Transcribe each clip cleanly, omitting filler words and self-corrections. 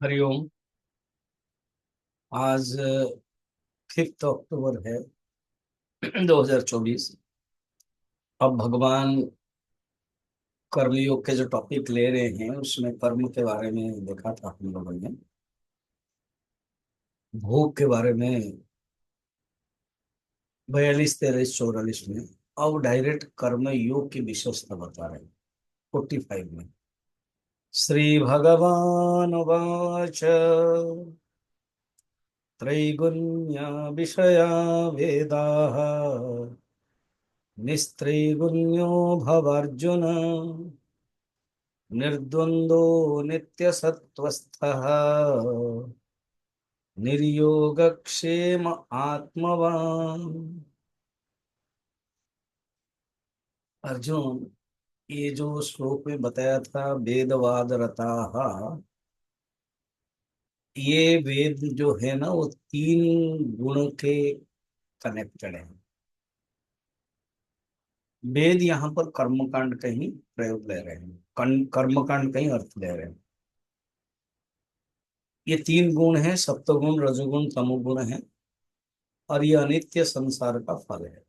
हरिओम। आज 5 अक्टूबर है 2024। अब भगवान कर्मयोग के जो टॉपिक ले रहे हैं उसमें कर्म के बारे में देखा था हम लोगों ने। भोग के बारे में 42, 43, 44 में। अब डायरेक्ट कर्म योग की विशेषता बता रहे हैं 45 में। श्री भगवान वाच त्रैगुण्य विषया वेदा निस्त्रैगुण्यो भवार्जुन निर्द्वंदो नित्यसत्वस्थः निर्योगक्षेम आत्मवान। अर्जुन, ये जो श्लोक में बताया था वेदवाद रताः, ये वेद जो है ना वो 3 गुण के कनेक्टेड है। वेद यहाँ पर कर्मकांड का ही प्रयोग ले रहे हैं, कर्मकांड का ही अर्थ ले रहे हैं। ये 3 गुण है, सत्वगुण रजोगुण तमोगुण है, और ये अनित्य संसार का फल है।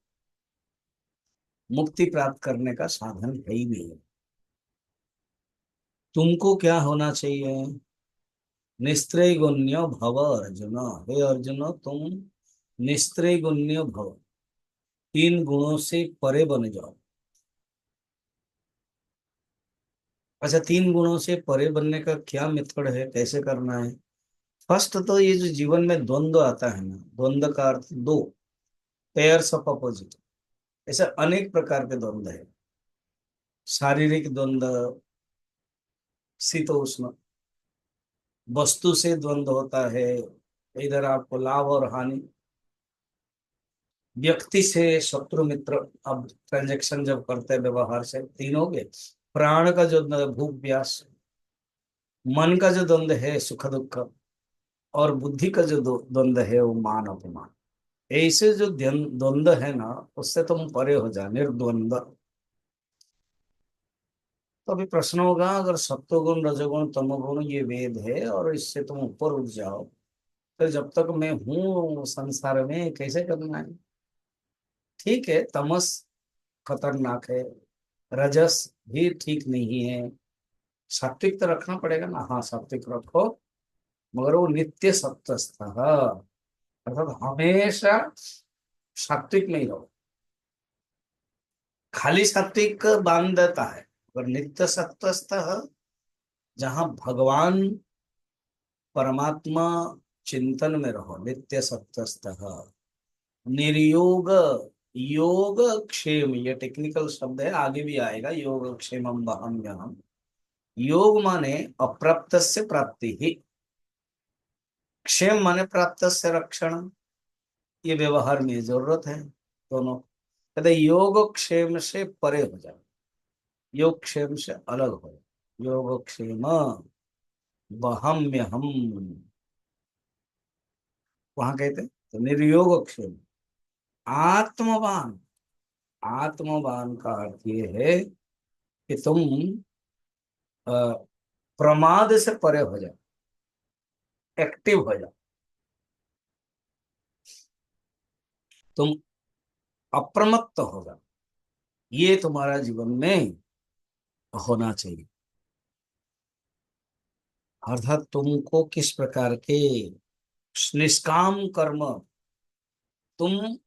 मुक्ति प्राप्त करने का साधन है ही नहीं। तुमको क्या होना चाहिए? निस्त्रैगुण्य भव अर्जुन। हे अर्जुन, तुम निस्त्रैगुण्य भव, 3 गुणों से परे बन जाओ। अच्छा, 3 गुणों से परे बनने का क्या मेथड है, कैसे करना है? फर्स्ट तो ये जो जीवन में द्वंद्व आता है ना, द्वंद्व का अर्थ दो, पेयर्स ऑफ अपोजिट। ऐसे अनेक प्रकार के द्वंद्व है। शारीरिक द्वंद्व, शीतोष्ण, वस्तु से द्वंद्व होता है, इधर आपको लाभ और हानि। व्यक्ति से शत्रु मित्र, अब ट्रांजेक्शन जब करते हैं व्यवहार से, 3 हो गए। प्राण का जो भूख प्यास, मन का जो द्वंद्व है सुख दुख, और बुद्धि का जो द्वंद्व है वो मान अपमान। ऐसे जो द्वंद्व है ना, उससे तुम परे हो जा, निर्द्वंद। तो अभी प्रश्न होगा, अगर सत्वगुण रजोगुण तमोगुण ये वेद है और इससे तुम ऊपर उठ जाओ, तो जब तक मैं हूँ संसार में कैसे करना है? ठीक है, तमस खतरनाक है, रजस भी ठीक नहीं है। सात्विक तो रखना पड़ेगा ना, हाँ सात्विक रखो, मगर वो नित्य सत्वस्थ, अर्थात हमेशा सात्विक नहीं रहो। खाली सात्विक बांध देता है, अगर नित्य सत्वस्थ, जहाँ भगवान परमात्मा चिंतन में रहो, नित्य सत्वस्थ, निर्योग, योग क्षेम, ये टेक्निकल शब्द है, आगे भी आएगा। योग क्षेमम वहम्यहम्। योग माने अप्राप्त से प्राप्ति ही, क्षेम माने प्राप्त से रक्षण। ये व्यवहार में जरूरत है दोनों। कहते योग क्षेम से परे हो जाए, योग क्षेम से अलग हो जाए। योग क्षेम वहम्य हम, वहां कहते हैं तो निर्योग क्षेम। आत्मवान, आत्मवान का अर्थ ये है कि तुम अ, प्रमाद से परे हो जाओ, एक्टिव हो जाओ, तुम अप्रमत्त हो जाओ। ये तुम्हारा जीवन में होना चाहिए। अर्थात तुमको किस प्रकार के निष्काम कर्म, तुम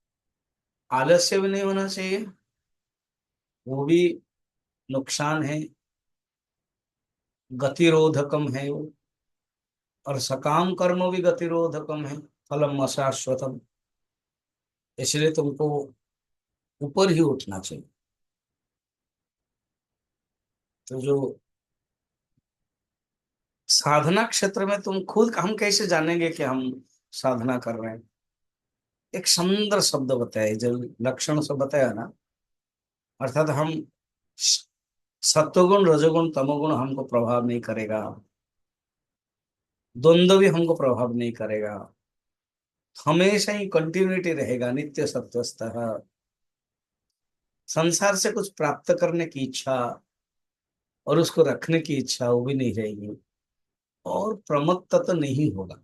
आलस्य भी नहीं होना चाहिए, वो भी नुकसान है, गतिरोधकम है वो। और सकाम कर्म भी गतिरोधकम है, फलम अशाश्वतम। इसलिए तुमको ऊपर ही उठना चाहिए। तो जो साधना क्षेत्र में तुम खुद, हम कैसे जानेंगे कि हम साधना कर रहे हैं? एक सुंदर शब्द बताया, जो लक्षण से बताया ना, अर्थात हम सत्वगुण रजोगुण तमोगुण हमको प्रभाव नहीं करेगा, द्वंद्व भी हमको प्रभाव नहीं करेगा, हमेशा ही कंटिन्यूटी रहेगा, नित्य सत्वस्थ। संसार से कुछ प्राप्त करने की इच्छा और उसको रखने की इच्छा वो भी नहीं रहेगी। और प्रमत्तत नहीं होगा।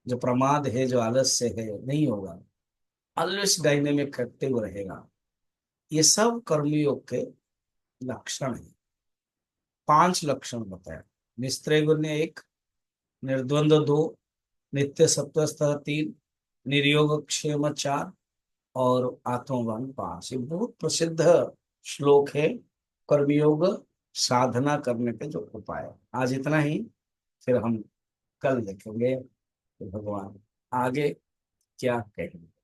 जो प्रमाद है, जो आलस्य है, नहीं होगा। ऑलवेज डायनेमिक एक्टिव रहेगा। ये सब कर्मयोग के लक्षण है। 5 लक्षण बताया। निस्त्रय गुण्य 1, निर्द्वंद 2, नित्य सत्वस्थ 3, निर्योग क्षेम 4 और आत्मवान 5। ये बहुत प्रसिद्ध श्लोक है कर्मयोग साधना करने के जो उपाय। आज इतना ही, फिर हम कल देखेंगे कि भगवान आगे क्या कहेंगे।